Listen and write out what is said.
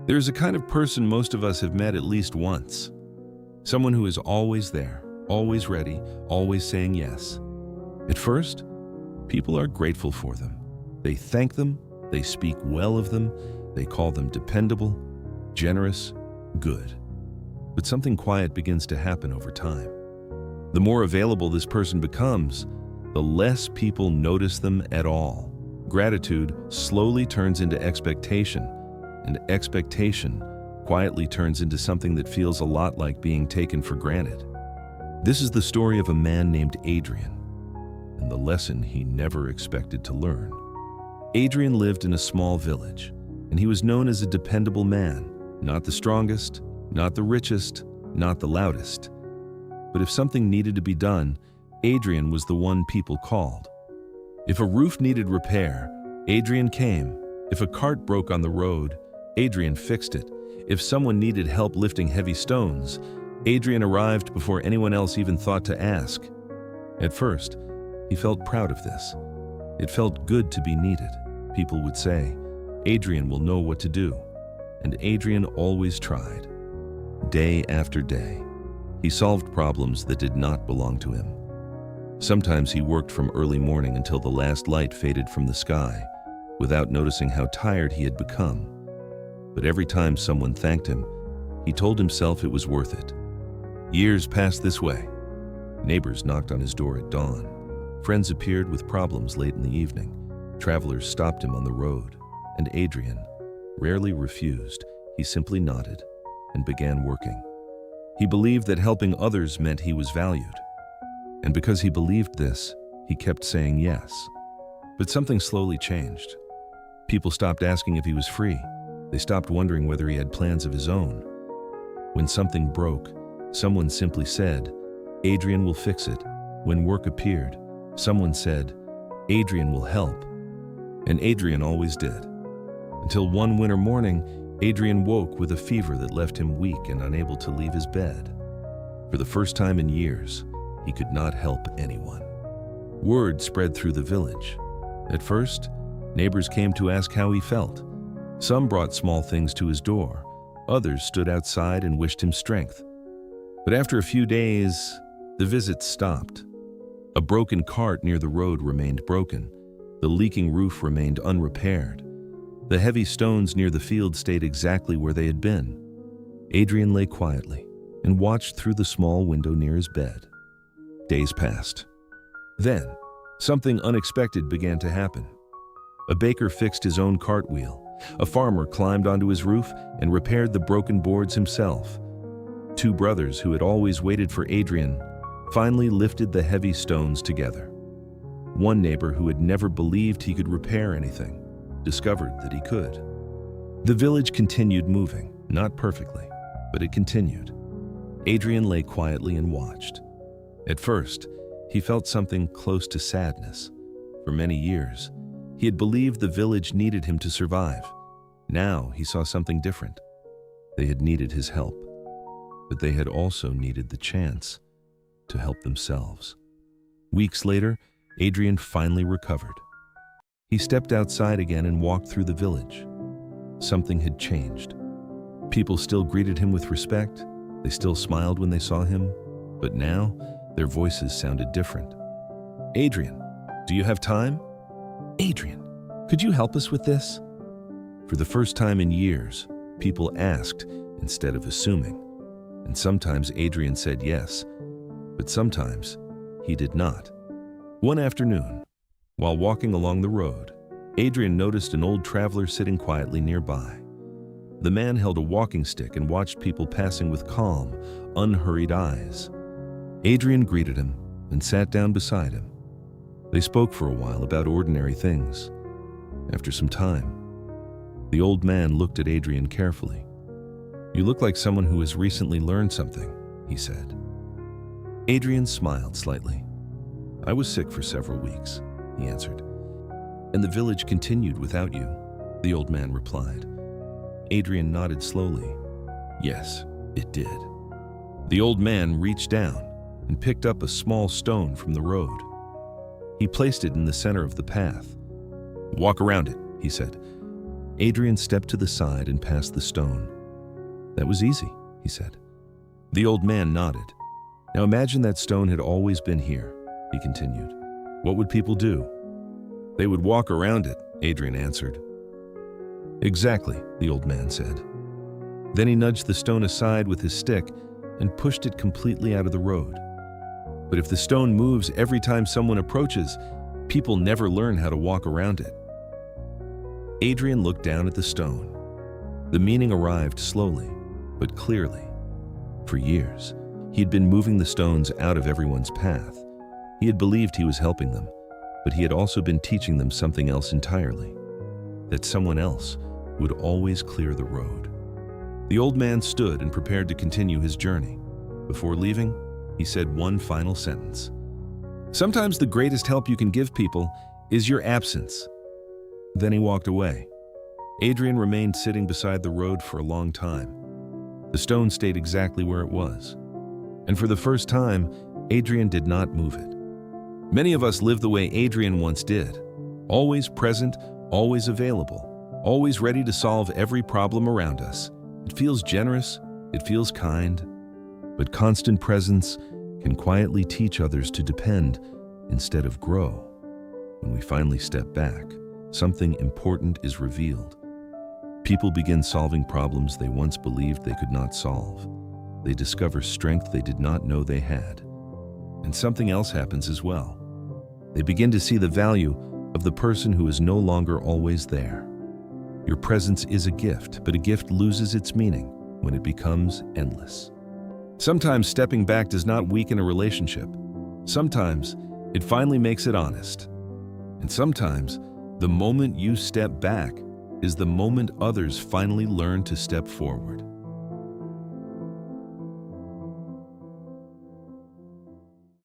There's a kind of person most of us have met at least once. Someone who is always there, always ready, always saying yes. At first, people are grateful for them. They thank them, they speak well of them, they call them dependable, generous, good. But something quiet begins to happen over time. The more available this person becomes, the less people notice them at all. Gratitude slowly turns into expectation, and expectation quietly turns into something that feels a lot like being taken for granted. This is the story of a man named Adrian, and the lesson he never expected to learn. Adrian lived in a small village, and he was known as a dependable man, not the strongest, not the richest, not the loudest. But if something needed to be done, Adrian was the one people called. If a roof needed repair, Adrian came. If a cart broke on the road, Adrian fixed it. If someone needed help lifting heavy stones, Adrian arrived before anyone else even thought to ask. At first, he felt proud of this. It felt good to be needed. People would say, "Adrian will know what to do." And Adrian always tried. Day after day, he solved problems that did not belong to him. Sometimes he worked from early morning until the last light faded from the sky, without noticing how tired he had become. But every time someone thanked him, he told himself it was worth it. Years passed this way. Neighbors knocked on his door at dawn. Friends appeared with problems late in the evening. Travelers stopped him on the road, and Adrian rarely refused. He simply nodded and began working. He believed that helping others meant he was valued. And because he believed this, he kept saying yes. But something slowly changed. People stopped asking if he was free. They stopped wondering whether he had plans of his own. When something broke, someone simply said, "Adrian will fix it." When work appeared, someone said, "Adrian will help." And Adrian always did. Until one winter morning, Adrian woke with a fever that left him weak and unable to leave his bed. For the first time in years, he could not help anyone. Word spread through the village. At first, neighbors came to ask how he felt. Some brought small things to his door. Others stood outside and wished him strength. But after a few days, the visits stopped. A broken cart near the road remained broken. The leaking roof remained unrepaired. The heavy stones near the field stayed exactly where they had been. Adrian lay quietly and watched through the small window near his bed. Days passed. Then, something unexpected began to happen. A baker fixed his own cartwheel. A farmer climbed onto his roof and repaired the broken boards himself. Two brothers who had always waited for Adrian finally lifted the heavy stones together. One neighbor who had never believed he could repair anything discovered that he could. The village continued moving, not perfectly, but it continued. Adrian lay quietly and watched. At first, he felt something close to sadness. For many years, he had believed the village needed him to survive. Now he saw something different. They had needed his help, but they had also needed the chance to help themselves. Weeks later, Adrian finally recovered. He stepped outside again and walked through the village. Something had changed. People still greeted him with respect. They still smiled when they saw him. But now, their voices sounded different. "Adrian, do you have time? Adrian, could you help us with this?" For the first time in years, people asked instead of assuming. And sometimes Adrian said yes, but sometimes he did not. One afternoon, while walking along the road, Adrian noticed an old traveler sitting quietly nearby. The man held a walking stick and watched people passing with calm, unhurried eyes. Adrian greeted him and sat down beside him. They spoke for a while about ordinary things. After some time, the old man looked at Adrian carefully. "You look like someone who has recently learned something," he said. Adrian smiled slightly. "I was sick for several weeks," he answered. "And the village continued without you," the old man replied. Adrian nodded slowly. "Yes, it did." The old man reached down and picked up a small stone from the road. He placed it in the center of the path. "Walk around it," he said. Adrian stepped to the side and passed the stone. "That was easy," he said. The old man nodded. "Now imagine that stone had always been here," he continued. "What would people do?" "They would walk around it," Adrian answered. "Exactly," the old man said. Then he nudged the stone aside with his stick and pushed it completely out of the road. But if the stone moves every time someone approaches, people never learn how to walk around it. Adrian looked down at the stone. The meaning arrived slowly, but clearly. For years, he had been moving the stones out of everyone's path. He had believed he was helping them, but he had also been teaching them something else entirely, that someone else would always clear the road. The old man stood and prepared to continue his journey. Before leaving, he said one final sentence. "Sometimes the greatest help you can give people is your absence." Then he walked away. Adrian remained sitting beside the road for a long time. The stone stayed exactly where it was. And for the first time, Adrian did not move it. Many of us live the way Adrian once did, always present, always available, always ready to solve every problem around us. It feels generous, it feels kind, but constant presence can quietly teach others to depend instead of grow. When we finally step back, something important is revealed. People begin solving problems they once believed they could not solve. They discover strength they did not know they had. And something else happens as well. They begin to see the value of the person who is no longer always there. Your presence is a gift, but a gift loses its meaning when it becomes endless. Sometimes stepping back does not weaken a relationship. Sometimes it finally makes it honest. And sometimes the moment you step back is the moment others finally learn to step forward.